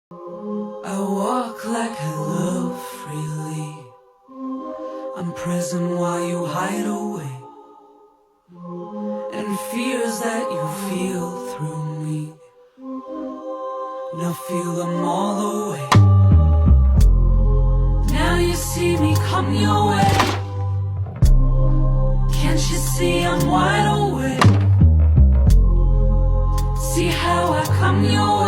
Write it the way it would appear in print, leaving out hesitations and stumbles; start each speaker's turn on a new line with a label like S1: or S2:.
S1: I walk like I love freely. I'm present while you hide away, and fears that you feel through me, now feel them all away. Now you see me come your way. Can't you see I'm wide awake? See how I come your way?